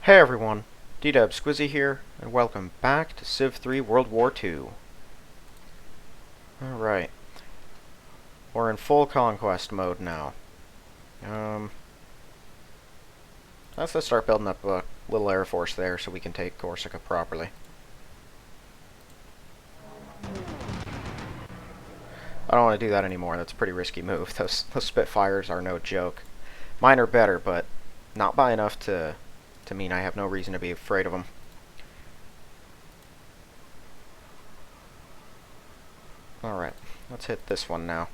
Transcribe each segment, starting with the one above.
Hey everyone, D-Dub Squizzy here, and welcome back to Civ 3 World War II. Alright, we're in full conquest mode now. Let's start building up a little air force there so we can take Corsica properly. I don't want to do that anymore, that's a pretty risky move. Those Spitfires are no joke. Mine are better, but not by enough to mean I have no reason to be afraid of them. Alright, let's hit this one now.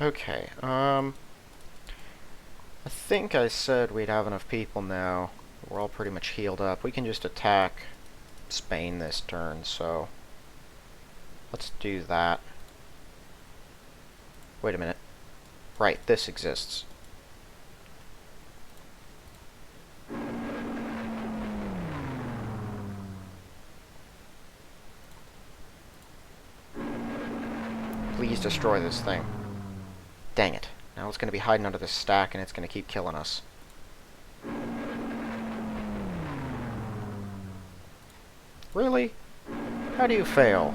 Okay, I think I said we'd have enough people now. We're all pretty much healed up. We can just attack Spain this turn, so let's do that. Wait a minute. Right, this exists. Please destroy this thing. Dang it. Now it's going to be hiding under this stack and it's going to keep killing us. Really? How do you fail?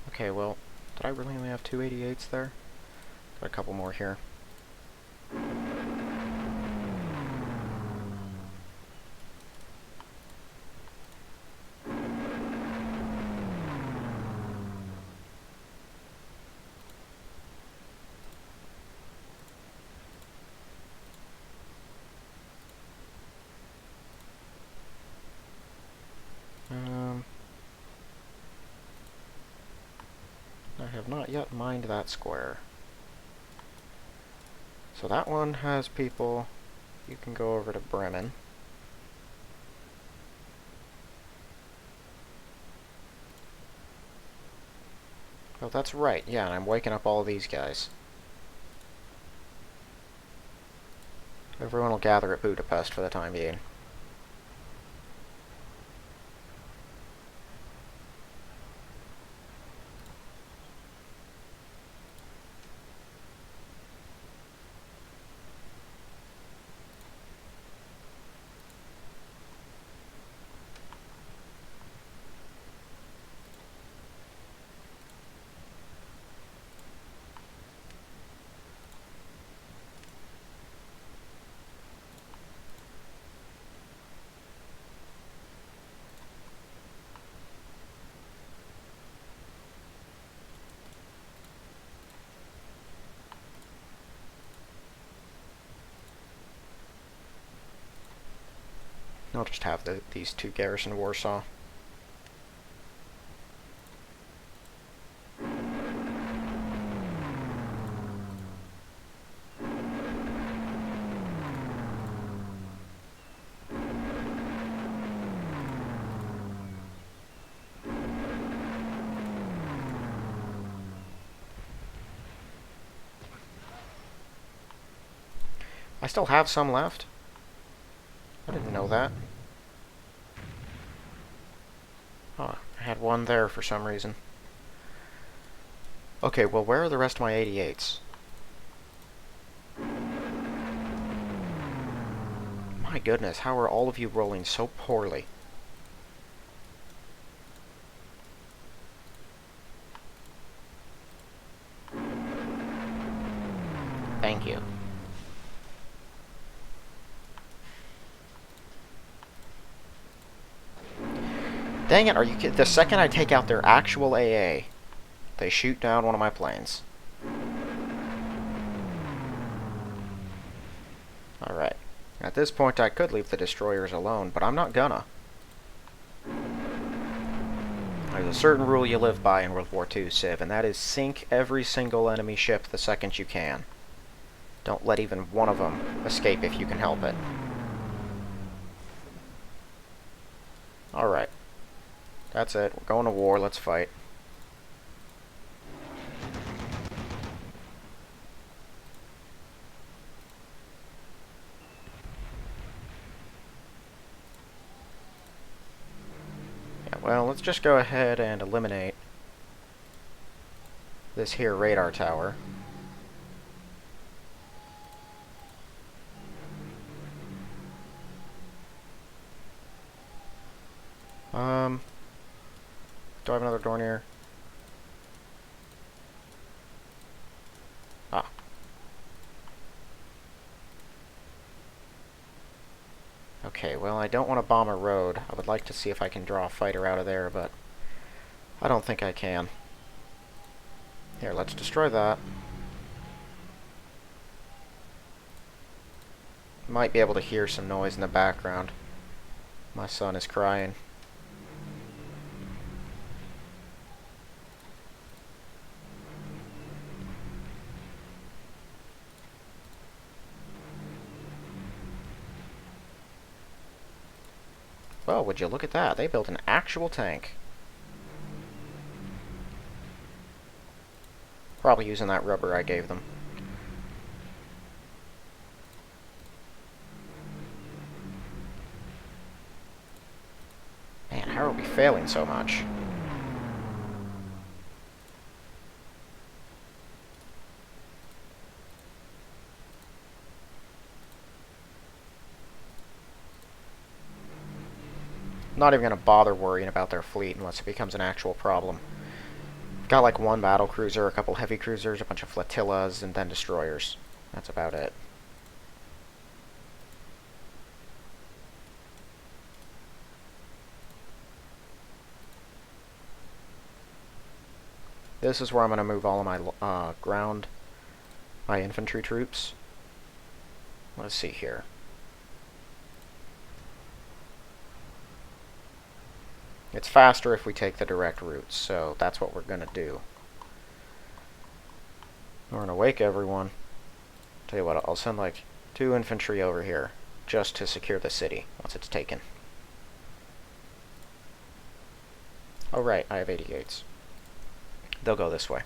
Okay, well, did I really only have 288s there? Got a couple more here. I have not yet mined that square. So that one has people. You can go over to Bremen. Oh, that's right. Yeah, and I'm waking up all of these guys. Everyone will gather at Budapest for the time being. I'll just have these two garrison Warsaw. I still have some left. I didn't know that. Oh, I had one there for some reason. Okay, well, where are the rest of my 88s? My goodness, how are all of you rolling so poorly? Thank you. Dang it, are you kidding? The second I take out their actual AA, they shoot down one of my planes. Alright. At this point, I could leave the destroyers alone, but I'm not gonna. There's a certain rule you live by in World War II, Civ, and that is sink every single enemy ship the second you can. Don't let even one of them escape if you can help it. Alright. That's it. We're going to war. Let's fight. Yeah, well, let's just go ahead and eliminate this here radar tower. Do I have another door near? Ah. Okay, well, I don't want to bomb a road. I would like to see if I can draw a fighter out of there, but I don't think I can. Here, let's destroy that. Might be able to hear some noise in the background. My son is crying. Well, would you look at that? They built an actual tank. Probably using that rubber I gave them. Man, how are we failing so much? Not even going to bother worrying about their fleet unless it becomes an actual problem. Got like one battle cruiser, a couple heavy cruisers, a bunch of flotillas, and then destroyers. That's about it. This is where I'm going to move all of my my infantry troops. Let's see here. It's faster if we take the direct routes, so that's what we're going to do. We're going to wake everyone. Tell you what, I'll send like 2 infantry over here just to secure the city once it's taken. Oh right, I have 88s. They'll go this way.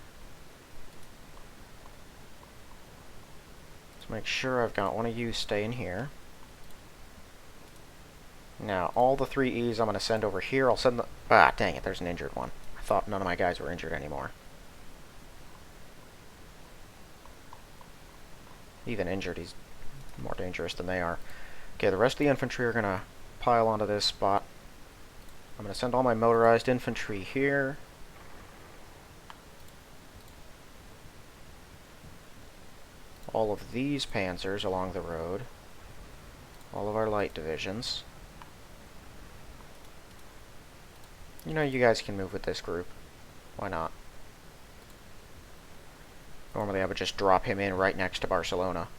Let's make sure I've got one of you staying here. Now, all the 3Es I'm going to send over here, I'll send the... Ah, dang it, there's an injured one. I thought none of my guys were injured anymore. Even injured, he's more dangerous than they are. Okay, the rest of the infantry are going to pile onto this spot. I'm going to send all my motorized infantry here. All of these panzers along the road. All of our light divisions. You know, you guys can move with this group. Why not? Normally I would just drop him in right next to Barcelona.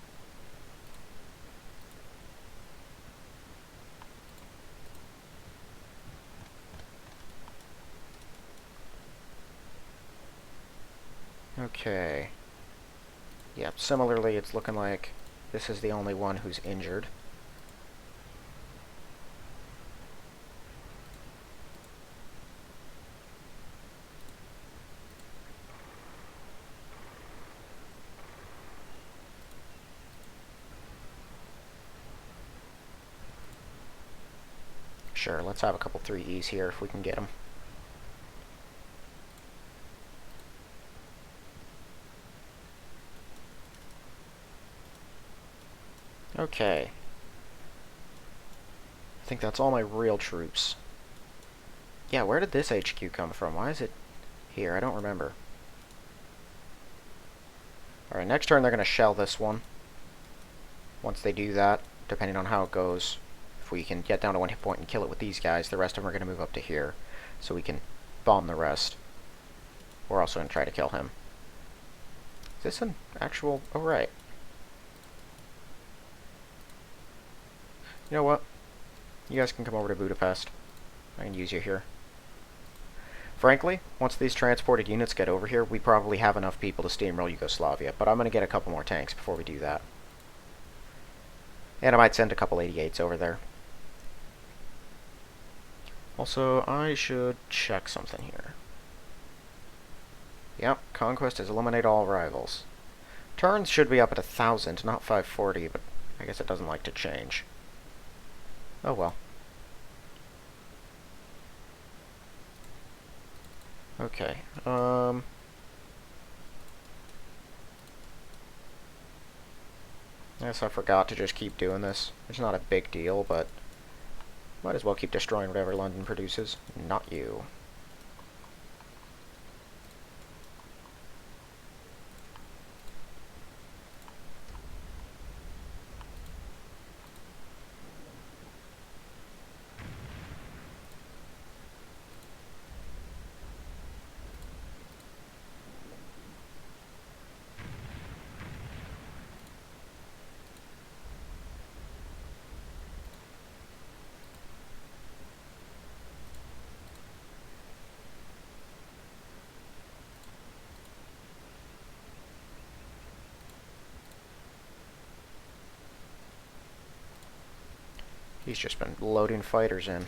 Okay. Yep, similarly it's looking like this is the only one who's injured. Sure, let's have a couple 3Es here if we can get them. Okay. I think that's all my real troops. Yeah, where did this HQ come from? Why is it here? I don't remember. Alright, next turn they're going to shell this one. Once they do that, depending on how it goes, if we can get down to 1 hit point and kill it with these guys, the rest of them are going to move up to here. so we can bomb the rest. We're also going to try to kill him. Is this an actual... Oh, right. You know what? You guys can come over to Budapest. I can use you here. Frankly, once these transported units get over here, we probably have enough people to steamroll Yugoslavia, but I'm going to get a couple more tanks before we do that. And I might send a couple 88s over there. Also, I should check something here. Yep, Conquest has eliminated all rivals. Turns should be up at 1,000, not 540, but I guess it doesn't like to change. Oh well. Okay, I guess I forgot to just keep doing this. It's not a big deal, but might as well keep destroying whatever London produces. Not you. He's just been loading fighters in.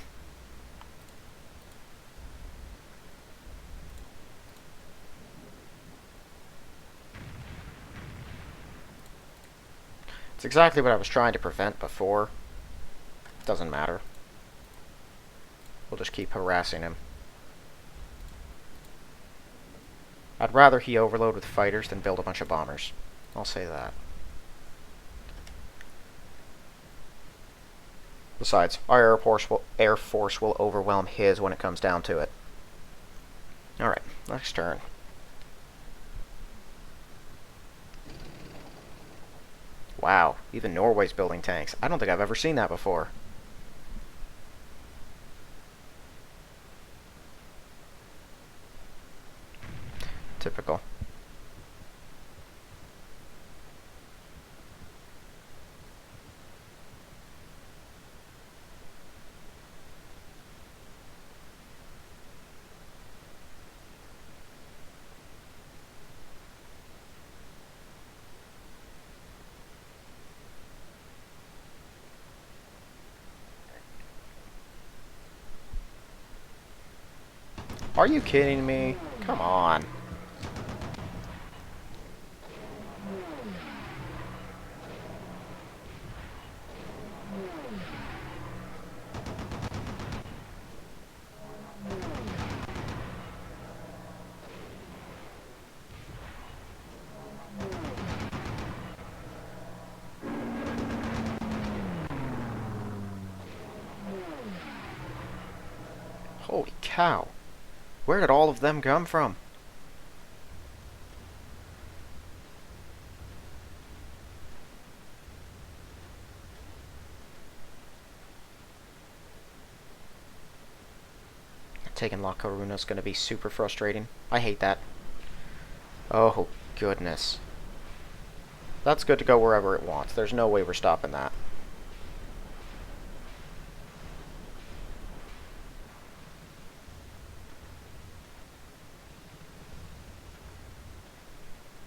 It's exactly what I was trying to prevent before. Doesn't matter. We'll just keep harassing him. I'd rather he overload with fighters than build a bunch of bombers. I'll say that. Besides, our Air Force will overwhelm his when it comes down to it. Alright, next turn. Wow, even Norway's building tanks. I don't think I've ever seen that before. Typical. Are you kidding me? Come on. Holy cow. Where did all of them come from? Taking La Coruna is going to be super frustrating. I hate that. Oh, goodness. That's good to go wherever it wants. There's no way we're stopping that.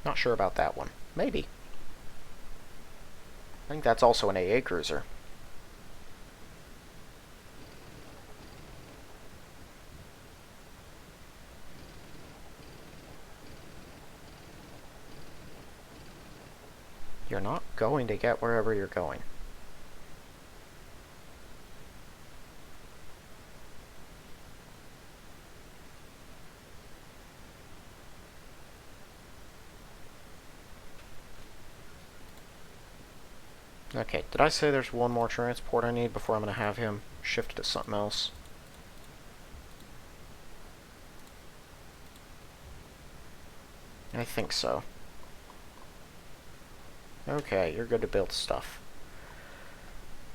Not sure about that one. Maybe. I think that's also an AA cruiser. You're not going to get wherever you're going. Okay, did I say there's one more transport I need before I'm going to have him shift to something else? I think so. Okay, you're good to build stuff.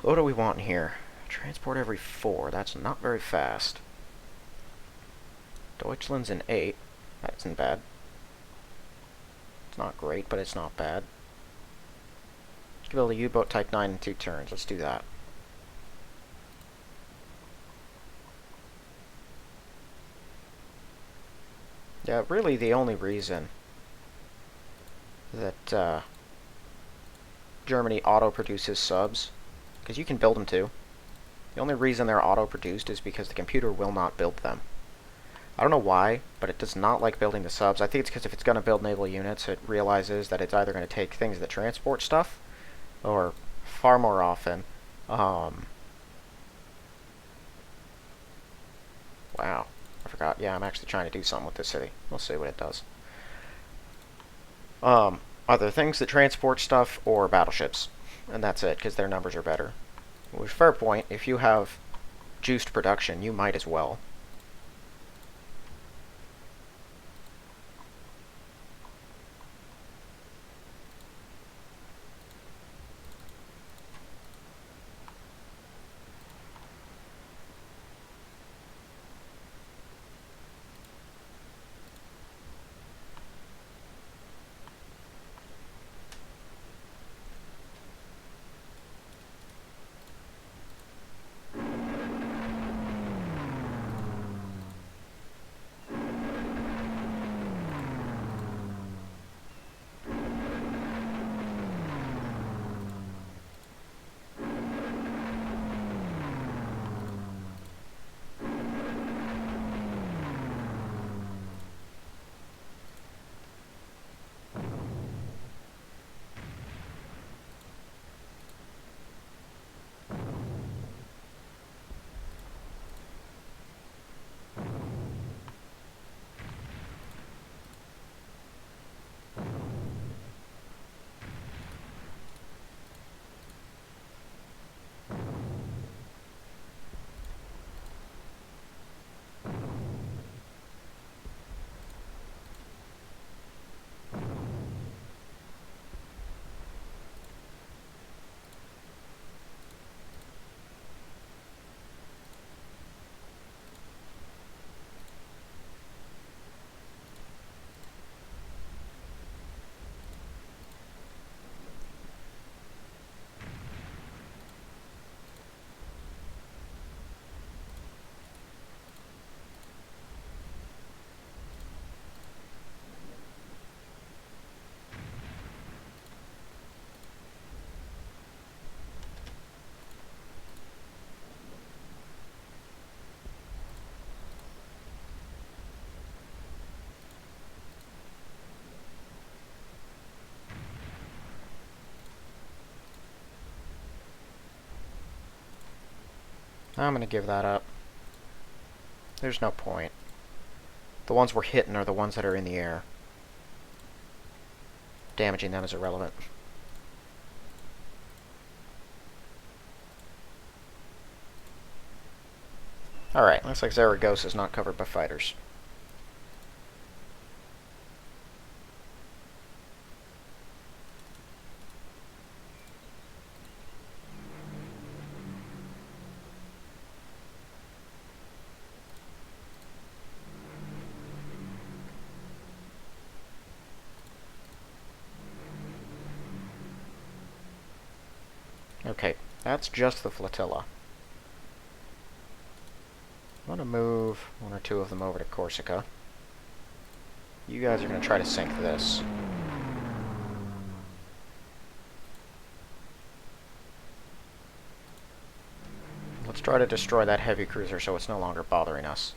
What do we want in here? Transport every 4. That's not very fast. Deutschland's in 8. That isn't bad. It's not great, but it's not bad. Build a U-boat Type 9 in 2 turns. Let's do that. Yeah, really the only reason that Germany auto-produces subs, because you can build them too. The only reason they're auto-produced is because the computer will not build them. I don't know why, but it does not like building the subs. I think it's because if it's going to build naval units, it realizes that it's either going to take things that transport stuff, or far more often, wow, I forgot. Yeah, I'm actually trying to do something with this city. We'll see what it does. Either things that transport stuff or battleships. And that's it, because their numbers are better. With fair point, if you have juiced production, you might as well. I'm going to give that up. There's no point. The ones we're hitting are the ones that are in the air. Damaging them is irrelevant. Alright, looks like Zaragoza is not covered by fighters. Okay, that's just the flotilla. I'm going to move one or two of them over to Corsica. You guys are going to try to sink this. Let's try to destroy that heavy cruiser so it's no longer bothering us.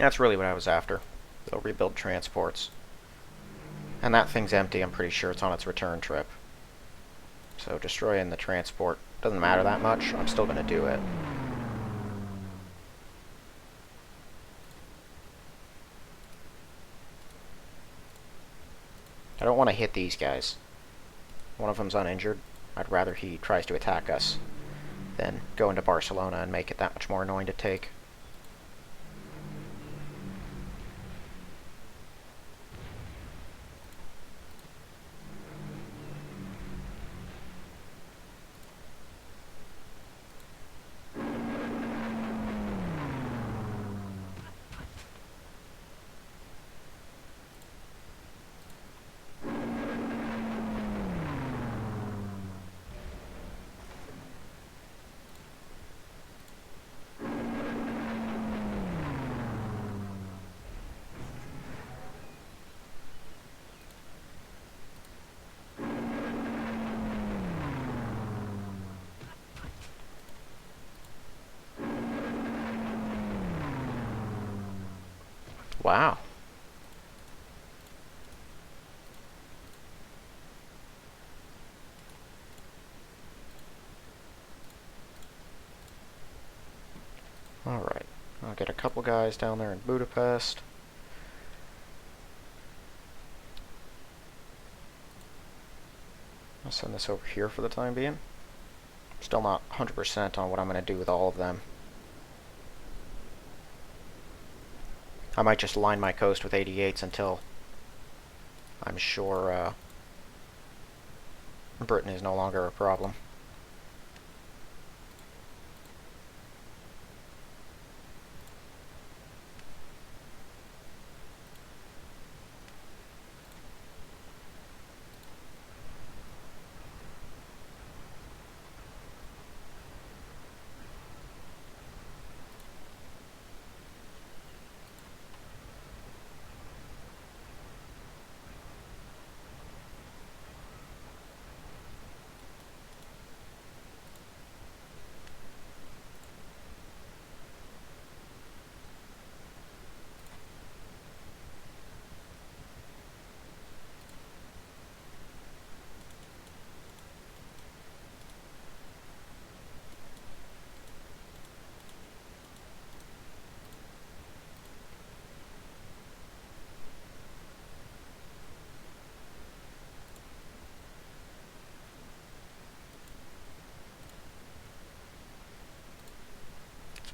That's really what I was after. They'll rebuild transports. And that thing's empty, I'm pretty sure it's on its return trip. So destroying the transport doesn't matter that much, I'm still going to do it. I don't want to hit these guys. One of them's uninjured. I'd rather he tries to attack us than go into Barcelona and make it that much more annoying to take. Wow. Alright. I'll get a couple guys down there in Budapest. I'll send this over here for the time being. Still not 100% on what I'm going to do with all of them. I might just line my coast with 88s until I'm sure Britain is no longer a problem.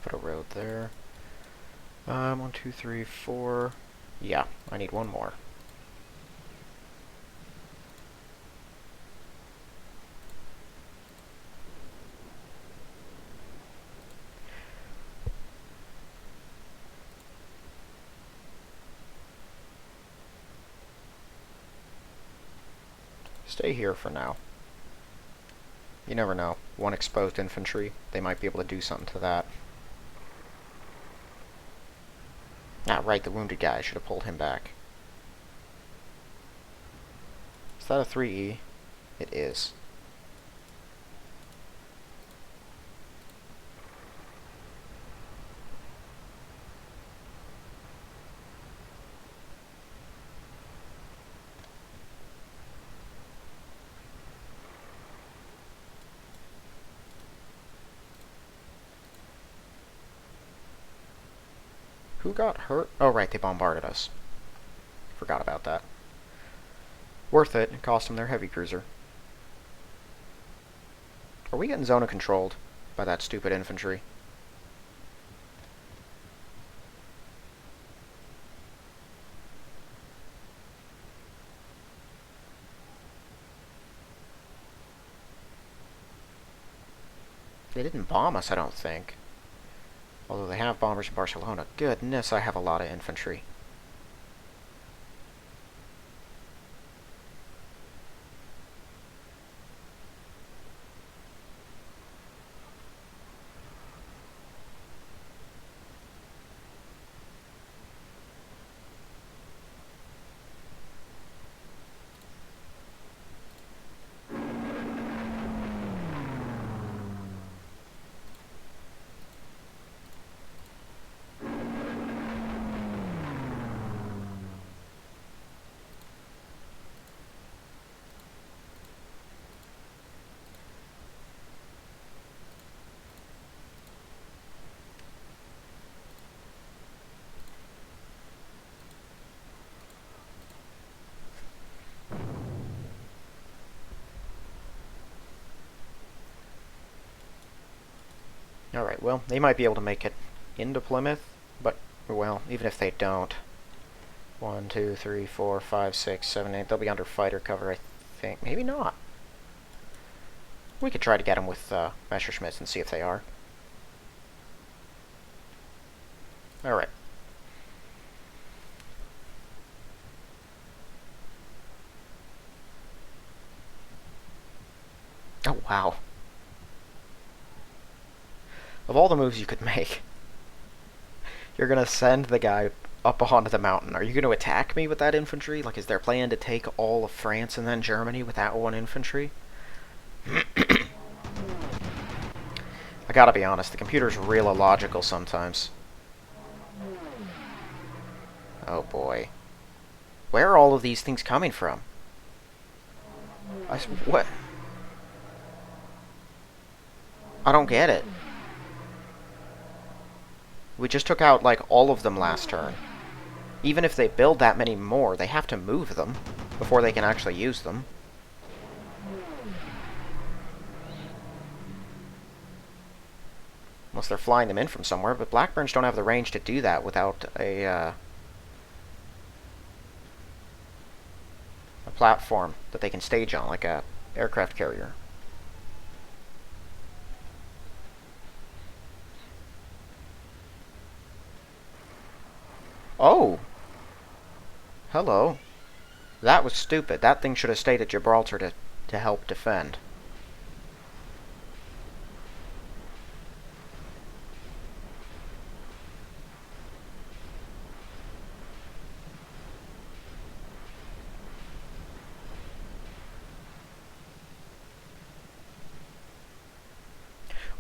Put a road there. 1, 2, 3, 4. Yeah, I need one more. Stay here for now. You never know. One exposed infantry, they might be able to do something to that. Ah, right, the wounded guy. I should have pulled him back. Is that a 3E? It is. Who got hurt? Oh, right, they bombarded us. Forgot about that. Worth it. It cost them their heavy cruiser. Are we getting zona controlled by that stupid infantry? They didn't bomb us, I don't think. Although they have bombers in Barcelona. Goodness, I have a lot of infantry. Alright, well, they might be able to make it into Plymouth, but, well, even if they don't. 1, 2, 3, 4, 5, 6, 7, 8. They'll be under fighter cover, I think. Maybe not. We could try to get them with Messerschmitts and see if they are. Alright. Oh, wow. Of all the moves you could make, you're gonna send the guy up onto the mountain. Are you gonna attack me with that infantry? Like, is their plan to take all of France and then Germany with that one infantry? I gotta be honest, the computer's real illogical sometimes. Oh boy. Where are all of these things coming from? What? I don't get it. We just took out, like, all of them last turn. Even if they build that many more, they have to move them before they can actually use them. Unless they're flying them in from somewhere, but Blackburns don't have the range to do that without a platform that they can stage on, like a aircraft carrier. Oh! Hello. That was stupid. That thing should have stayed at Gibraltar to help defend.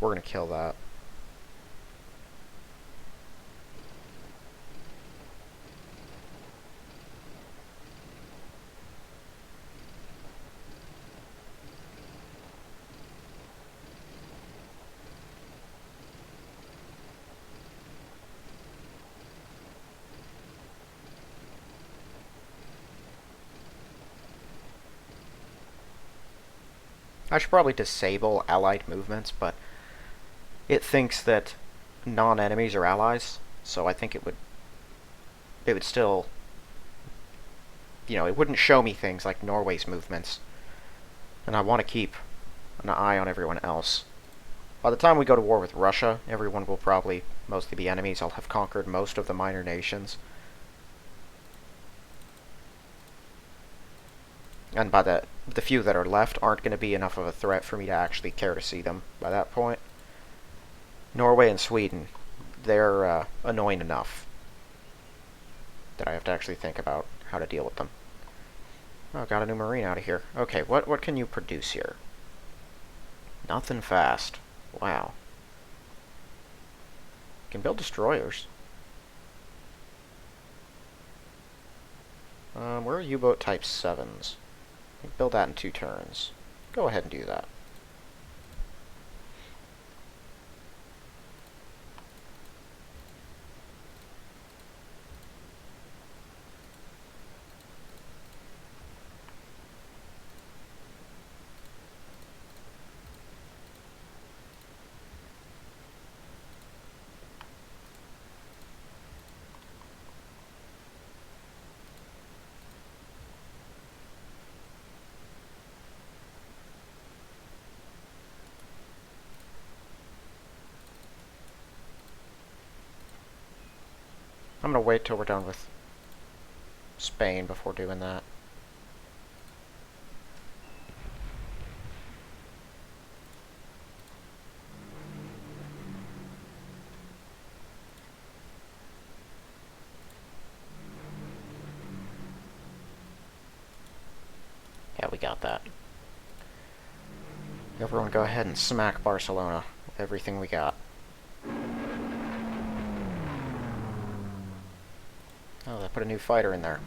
We're gonna kill that. I should probably disable allied movements, but it thinks that non-enemies are allies, so I think it would still, it wouldn't show me things like Norway's movements. And I want to keep an eye on everyone else. By the time we go to war with Russia, everyone will probably mostly be enemies. I'll have conquered most of the minor nations. And by the few that are left aren't going to be enough of a threat for me to actually care to see them by that point. Norway and Sweden, they're annoying enough that I have to actually think about how to deal with them. Oh, got a new marine out of here. Okay, what can you produce here? Nothing fast. Wow. You can build destroyers. Where are U-boat type 7s? Build that in 2 turns. Go ahead and do that. I'm gonna wait till we're done with Spain before doing that. Yeah, we got that. Everyone go ahead and smack Barcelona with everything we got. Oh, they put a new fighter in there.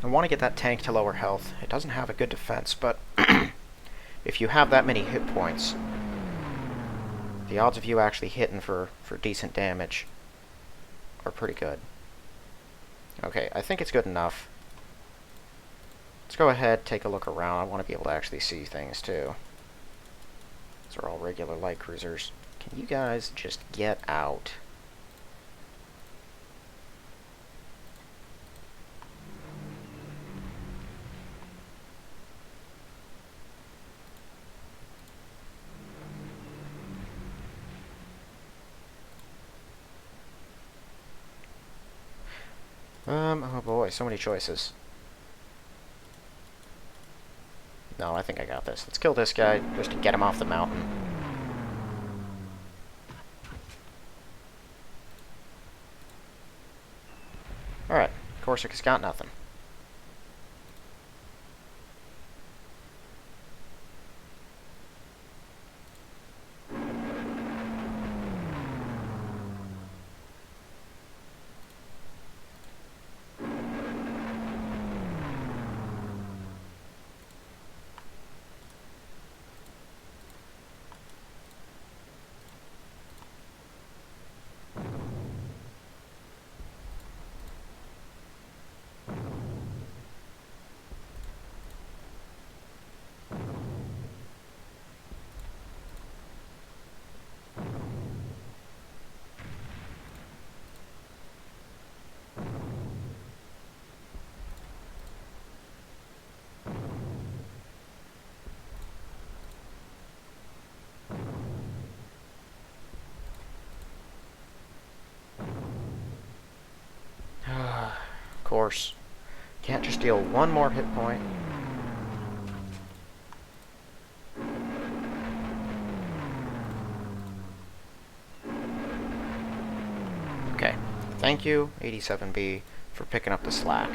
want to get that tank to lower health. It doesn't have a good defense, but if you have that many hit points, the odds of you actually hitting for decent damage are pretty good. Okay, I think it's good enough. Let's go ahead, take a look around. I want to be able to actually see things, too. These are all regular light cruisers. Can you guys just get out? Oh boy, so many choices. No, I think I got this. Let's kill this guy, just to get him off the mountain. Alright, Corsica's got nothing. Of course. Can't just deal one more hit point. Okay. Thank you, 87B, for picking up the slack.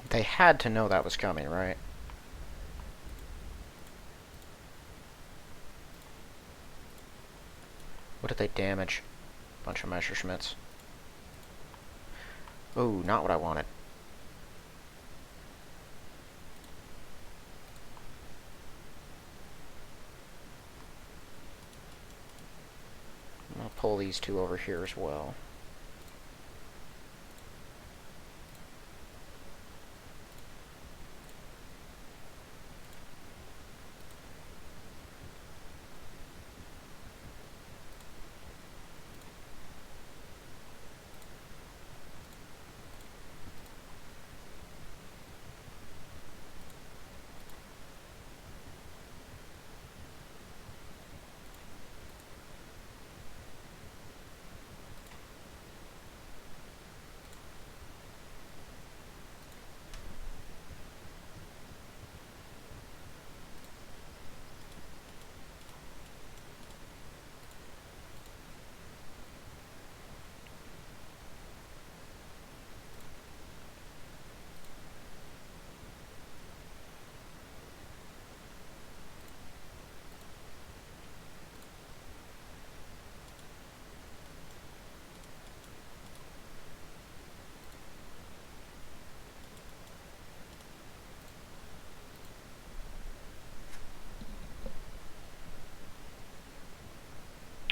They had to know that was coming, right? What did they damage? Bunch of Messerschmitts. Oh, not what I wanted. I'll pull these two over here as well.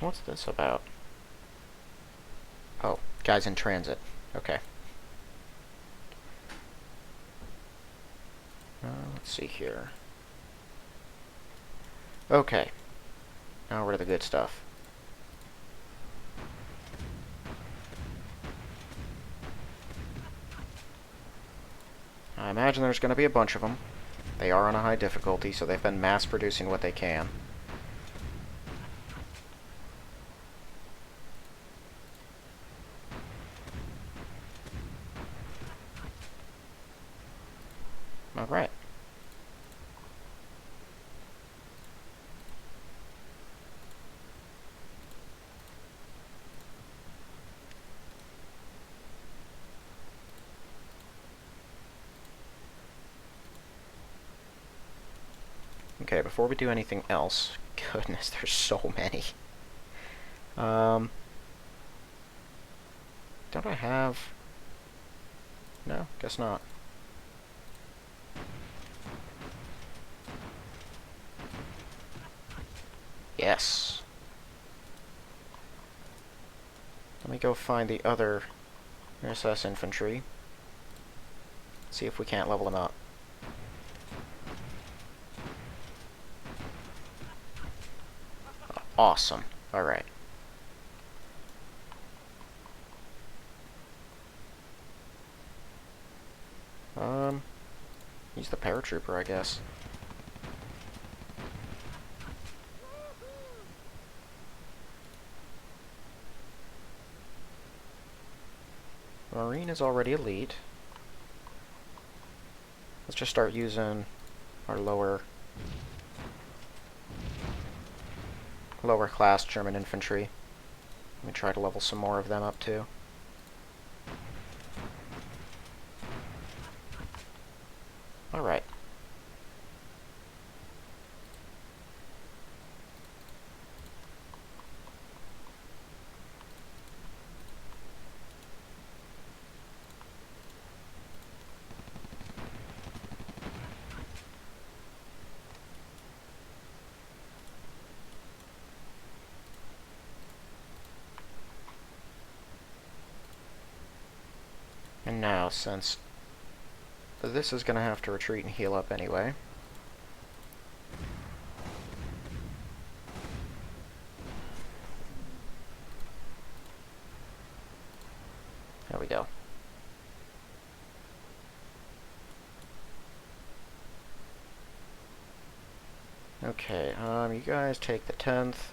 What's this about? Oh, guys in transit. Okay. Let's see here. Okay. Now we're to the good stuff. I imagine there's going to be a bunch of them. They are on a high difficulty, so they've been mass-producing what they can. Alright. Okay, before we do anything else, goodness, there's so many. Don't I have... No, guess not. Yes. Let me go find the other SS infantry. See if we can't level them up. Awesome. Alright. Use the paratrooper, I guess. Marine is already elite. Let's just start using our lower class German infantry. Let me try to level some more of them up too. Alright. And now, since this is going to have to retreat and heal up anyway, there we go. Okay, you guys take the 10th.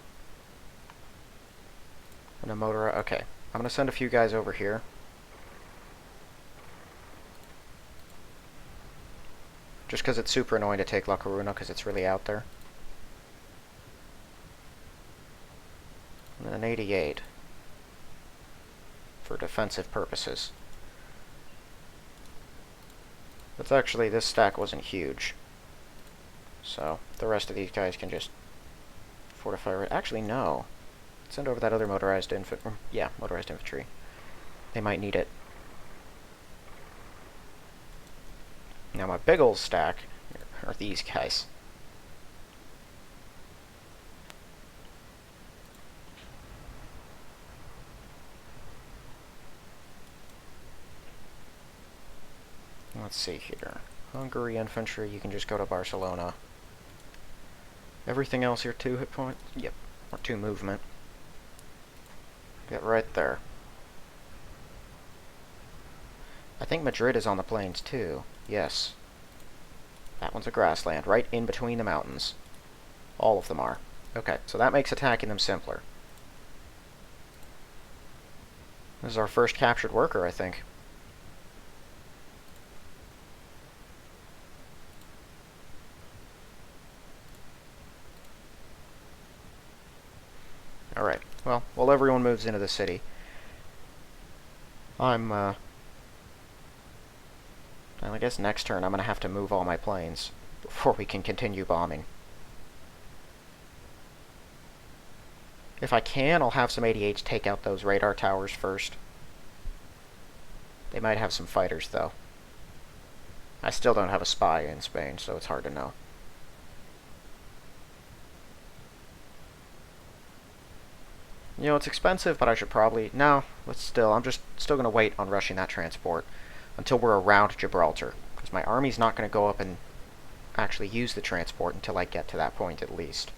And a motor... Okay, I'm going to send a few guys over here. Just because it's super annoying to take La Coruna, because it's really out there. And then an 88. For defensive purposes. But actually, this stack wasn't huge. So, the rest of these guys can just fortify... Actually, no. Send over that other motorized infantry. Yeah, motorized infantry. They might need it. Now my big ol' stack are these guys. Let's see here. Hungary infantry, you can just go to Barcelona. Everything else here, 2 hit points? Yep, or 2 movement. Get right there. I think Madrid is on the plains too. Yes. That one's a grassland, right in between the mountains. All of them are. Okay, so that makes attacking them simpler. This is our first captured worker, I think. Alright, well, while everyone moves into the city, well, I guess next turn I'm going to have to move all my planes before we can continue bombing. If I can, I'll have some 88s take out those radar towers first. They might have some fighters, though. I still don't have a spy in Spain, so it's hard to know. You know, it's expensive, but I should probably... No, let's still... I'm just still going to wait on rushing that transport until we're around Gibraltar, because my army's not going to go up and actually use the transport until I get to that point at least.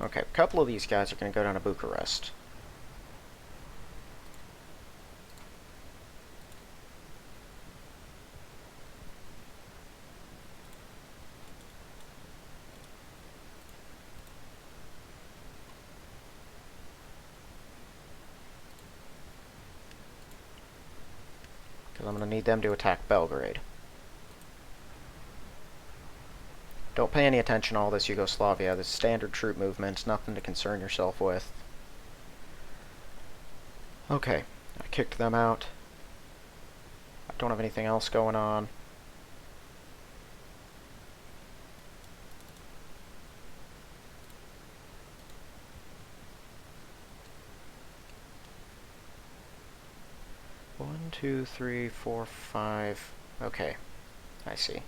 Okay, a couple of these guys are going to go down to Bucharest. Because I'm going to need them to attack Belgrade. Don't pay any attention to all this Yugoslavia. This is standard troop movements, nothing to concern yourself with. Okay, I kicked them out. I don't have anything else going on. One, two, three, four, five. Okay, I see.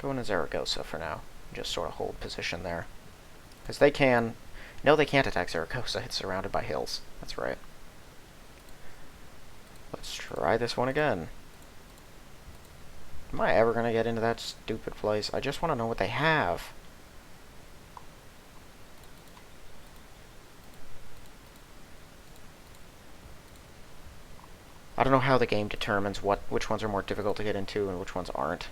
Go into Zaragoza for now. Just sort of hold position there. Because they can... No, they can't attack Zaragoza. It's surrounded by hills. That's right. Let's try this one again. Am I ever going to get into that stupid place? I just want to know what they have. I don't know how the game determines which ones are more difficult to get into and which ones aren't.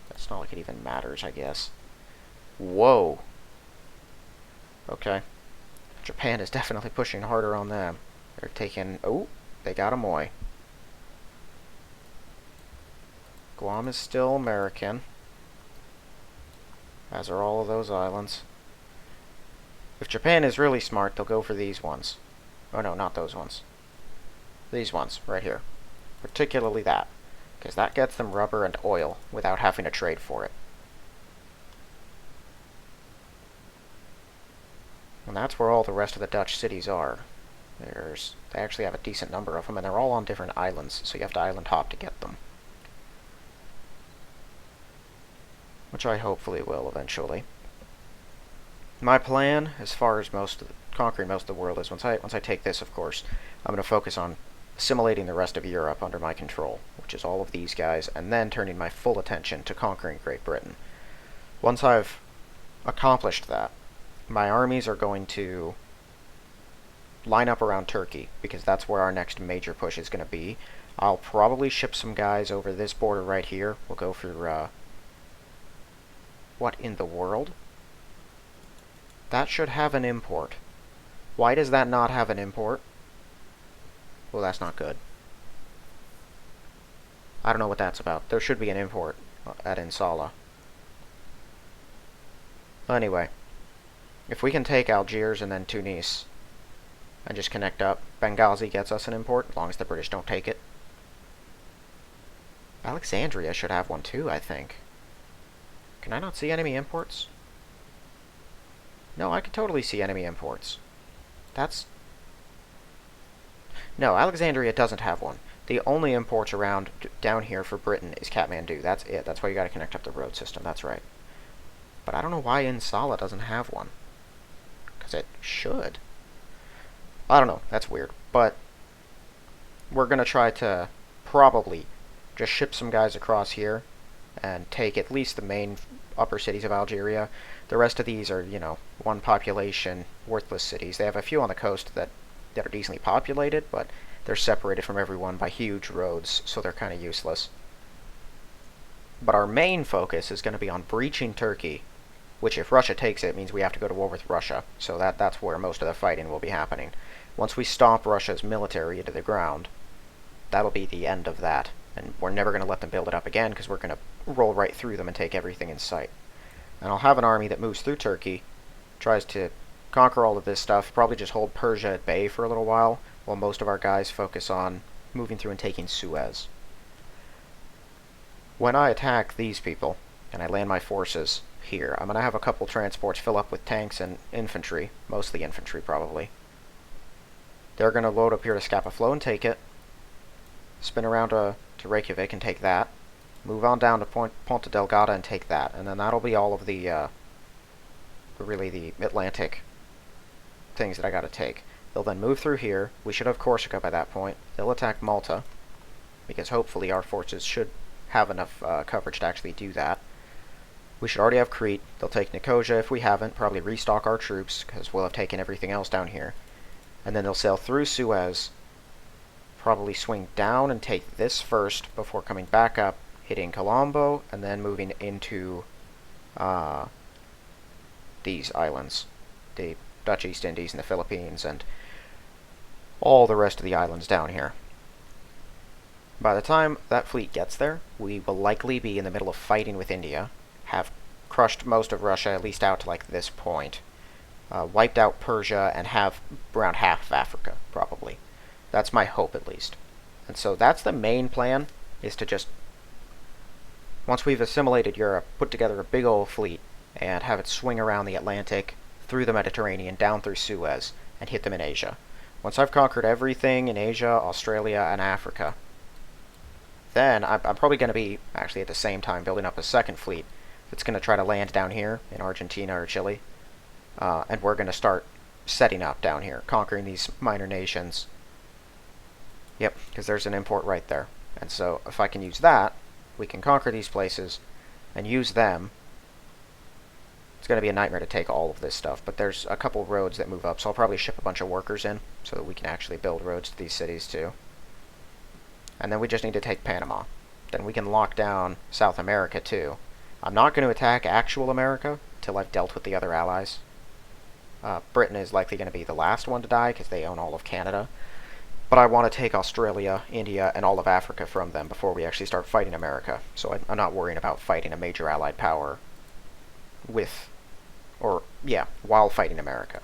It's not like it even matters, I guess. Whoa. Okay. Japan is definitely pushing harder on them. They're taking... Oh, they got Amoy. Guam is still American. As are all of those islands. If Japan is really smart, they'll go for these ones. Oh no, not those ones. These ones, right here. Particularly that. Because that gets them rubber and oil without having to trade for it. And that's where all the rest of the Dutch cities are. They actually have a decent number of them, and they're all on different islands, so you have to island hop to get them. Which I hopefully will eventually. My plan, as far as conquering most of the world, is once I take this, of course, I'm going to focus on assimilating the rest of Europe under my control, which is all of these guys, and then turning my full attention to conquering Great Britain. Once I've accomplished that, my armies are going to line up around Turkey, because that's where our next major push is going to be. I'll probably ship some guys over this border right here. We'll go for, what in the world? That should have an import. Why does that not have an import? Well, that's not good. I don't know what that's about. There should be an import at Insala. Anyway, if we can take Algiers and then Tunis and just connect up, Benghazi gets us an import, as long as the British don't take it. Alexandria should have one too, I think. Can I not see enemy imports? No, I can totally see enemy imports. No, Alexandria doesn't have one. The only imports around down here for Britain is Kathmandu. That's it. That's why you gotta connect up the road system. That's right. But I don't know why Insala doesn't have one. Because it should. I don't know. That's weird. But we're gonna try to probably just ship some guys across here and take at least the main upper cities of Algeria. The rest of these are, you know, one population, worthless cities. They have a few on the coast that are decently populated, but they're separated from everyone by huge roads, so they're kind of useless. But our main focus is going to be on breaching Turkey, which if Russia takes it means we have to go to war with Russia, so that's where most of the fighting will be happening. Once we stomp Russia's military into the ground, that'll be the end of that, and we're never going to let them build it up again, because we're going to roll right through them and take everything in sight. And I'll have an army that moves through Turkey, tries to conquer all of this stuff, probably just hold Persia at bay for a little while most of our guys focus on moving through and taking Suez. When I attack these people, and I land my forces here, I'm going to have a couple transports fill up with tanks and infantry, mostly infantry probably. They're going to load up here to Scapa Flow and take it, spin around to Reykjavik and take that, move on down to Ponta Delgada and take that, and then that'll be all of the Atlantic things that I gotta take. They'll then move through here. We should have Corsica by that point. They'll attack Malta, because hopefully our forces should have enough coverage to actually do that. We should already have Crete. They'll take Nicosia if we haven't, probably restock our troops, because we'll have taken everything else down here. And then they'll sail through Suez, probably swing down and take this first before coming back up, hitting Colombo, and then moving into these islands, the Dutch East Indies and the Philippines, and all the rest of the islands down here. By the time that fleet gets there, we will likely be in the middle of fighting with India, have crushed most of Russia, at least out to like this point, wiped out Persia, and have around half of Africa, probably. That's my hope, at least. And so that's the main plan, is to just, once we've assimilated Europe, put together a big old fleet, and have it swing around the Atlantic, through the Mediterranean, down through Suez, and hit them in Asia. Once I've conquered everything in Asia, Australia, and Africa, then I'm probably going to be, actually at the same time, building up a second fleet that's going to try to land down here in Argentina or Chile. And we're going to start setting up down here, conquering these minor nations. Yep, because there's an import right there. And so if I can use that, we can conquer these places and use them. It's going to be a nightmare to take all of this stuff, but there's a couple roads that move up, so I'll probably ship a bunch of workers in so that we can actually build roads to these cities too. And then we just need to take Panama. Then we can lock down South America too. I'm not going to attack actual America till I've dealt with the other allies. Britain is likely going to be the last one to die because they own all of Canada. But I want to take Australia, India, and all of Africa from them before we actually start fighting America. So I'm not worrying about fighting a major allied power while fighting America.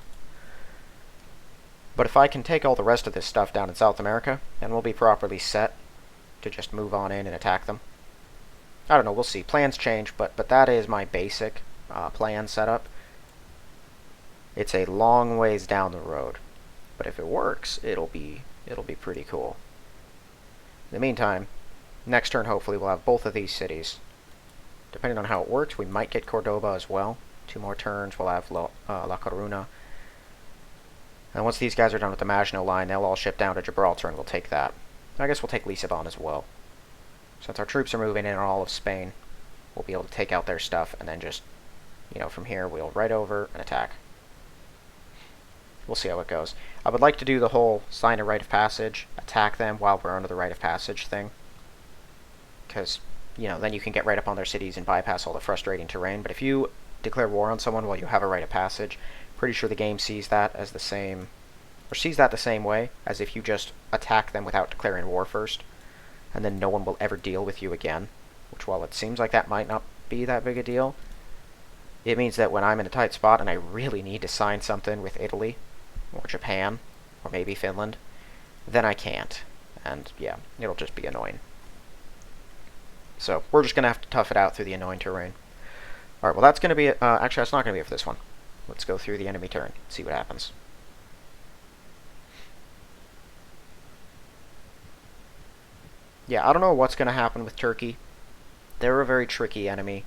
But if I can take all the rest of this stuff down in South America, then we'll be properly set to just move on in and attack them. I don't know, we'll see. Plans change, but that is my basic plan setup. It's a long ways down the road, but if it works, it'll be pretty cool. In the meantime, next turn hopefully we'll have both of these cities. Depending on how it works, we might get Cordoba as well. 2 more turns, we'll have La Coruna. And once these guys are done with the Maginot Line, they'll all ship down to Gibraltar and we'll take that. I guess we'll take Lisbon as well. Since our troops are moving in all of Spain, we'll be able to take out their stuff and then just, from here we'll right over and attack. We'll see how it goes. I would like to do the whole sign a rite of passage, attack them while we're under the rite of passage thing. Because, then you can get right up on their cities and bypass all the frustrating terrain. But if you declare war on someone while you have a rite of passage, pretty sure the game sees that as the same way as if you just attack them without declaring war first, and then no one will ever deal with you again. Which, while it seems like that might not be that big a deal, it means that when I'm in a tight spot and I really need to sign something with Italy, or Japan, or maybe Finland, then I can't. And yeah, it'll just be annoying. So we're just going to have to tough it out through the annoying terrain. Alright, well that's going to be it. Actually, that's not going to be it for this one. Let's go through the enemy turn, see what happens. Yeah, I don't know what's going to happen with Turkey. They're a very tricky enemy.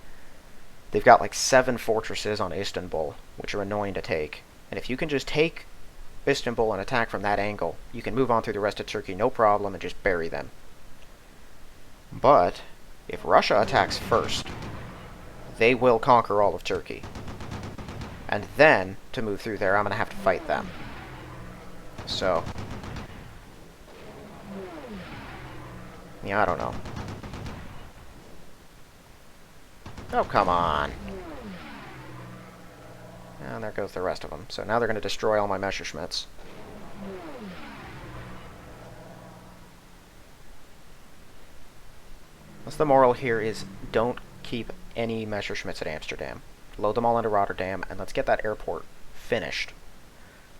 They've got like 7 fortresses on Istanbul, which are annoying to take. And if you can just take Istanbul and attack from that angle, you can move on through the rest of Turkey no problem and just bury them. But if Russia attacks first, they will conquer all of Turkey. And then, to move through there, I'm going to have to fight them. So, yeah, I don't know. Oh, come on. And there goes the rest of them. So now they're going to destroy all my Messerschmitts. What's the moral here is don't keep any Messerschmitts at Amsterdam. Load them all into Rotterdam, and let's get that airport finished.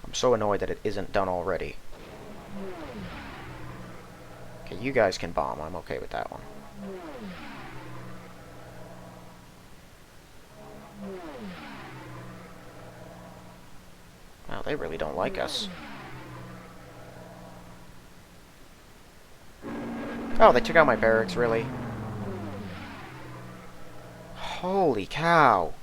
I'm so annoyed that it isn't done already. Okay, you guys can bomb. I'm okay with that one. Wow, they really don't like us. Oh, they took out my barracks, really? Holy cow!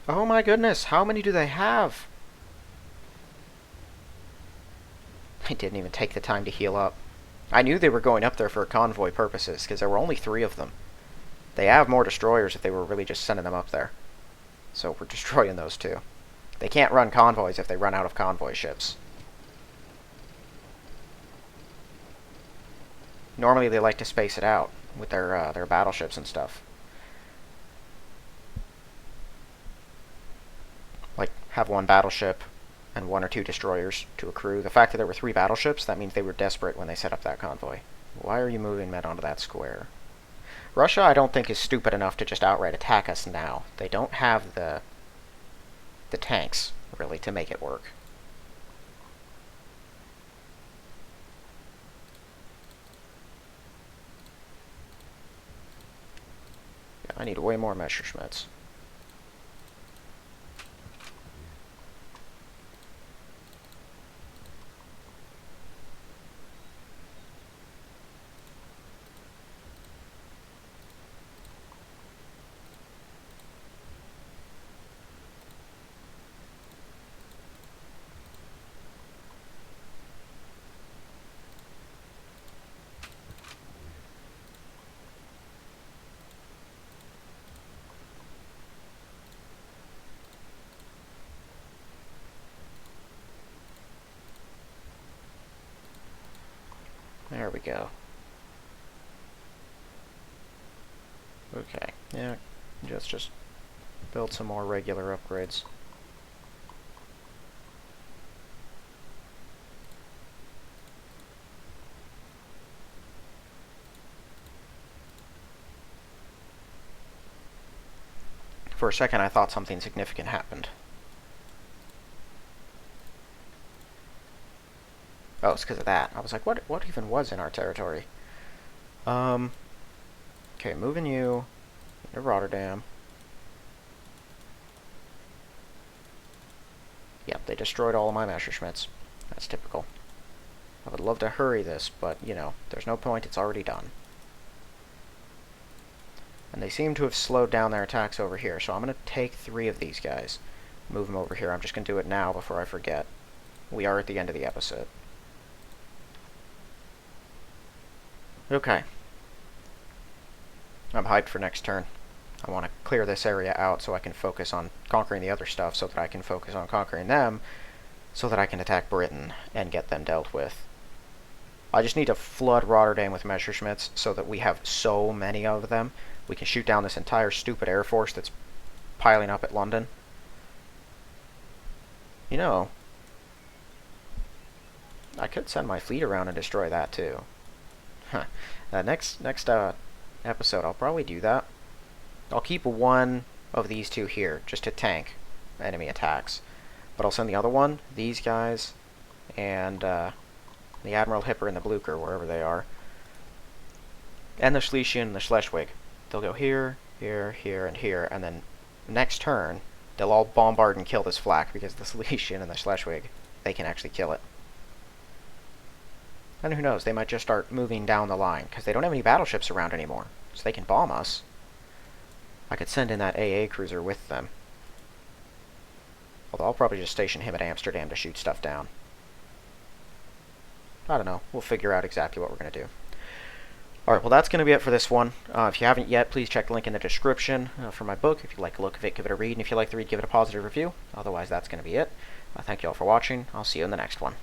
Oh my goodness, how many do they have? I didn't even take the time to heal up. I knew they were going up there for convoy purposes, because there were only 3 of them. They have more destroyers if they were really just sending them up there. So we're destroying those too. They can't run convoys if they run out of convoy ships. Normally they like to space it out with their battleships and stuff. Like, have 1 battleship and 1 or 2 destroyers to a crew. The fact that there were 3 battleships, that means they were desperate when they set up that convoy. Why are you moving men onto that square? Russia, I don't think, is stupid enough to just outright attack us now. They don't have the tanks, really, to make it work. Yeah, I need way more Messerschmitts. There we go. Okay, yeah, just build some more regular upgrades. For a second, I thought something significant happened. Oh, it's because of that. I was like, what even was in our territory? Okay, moving you into Rotterdam. Yep, they destroyed all of my Messerschmitts. That's typical. I would love to hurry this, but, you know, there's no point. It's already done. And they seem to have slowed down their attacks over here, so I'm going to take 3 of these guys. Move them over here. I'm just going to do it now before I forget. We are at the end of the episode. Okay. I'm hyped for next turn. I want to clear this area out so I can focus on conquering the other stuff, so that I can focus on conquering them, so that I can attack Britain and get them dealt with. I just need to flood Rotterdam with Messerschmitts so that we have so many of them. We can shoot down this entire stupid air force that's piling up at London. You know, I could send my fleet around and destroy that too. Huh. Next episode, I'll probably do that. I'll keep 1 of these 2 here, just to tank enemy attacks. But I'll send the other one, these guys, and the Admiral Hipper and the Blucher, wherever they are, and the Schlesien and the Schleswig. They'll go here, here, here, and here, and then next turn, they'll all bombard and kill this flak, because the Schlesien and the Schleswig, they can actually kill it. And who knows, they might just start moving down the line, because they don't have any battleships around anymore, so they can bomb us. I could send in that AA cruiser with them. Although I'll probably just station him at Amsterdam to shoot stuff down. I don't know, we'll figure out exactly what we're going to do. Alright, well that's going to be it for this one. If you haven't yet, please check the link in the description for my book. If you like the look of it, give it a read, and if you like the read, give it a positive review. Otherwise, that's going to be it. Thank you all for watching. I'll see you in the next one.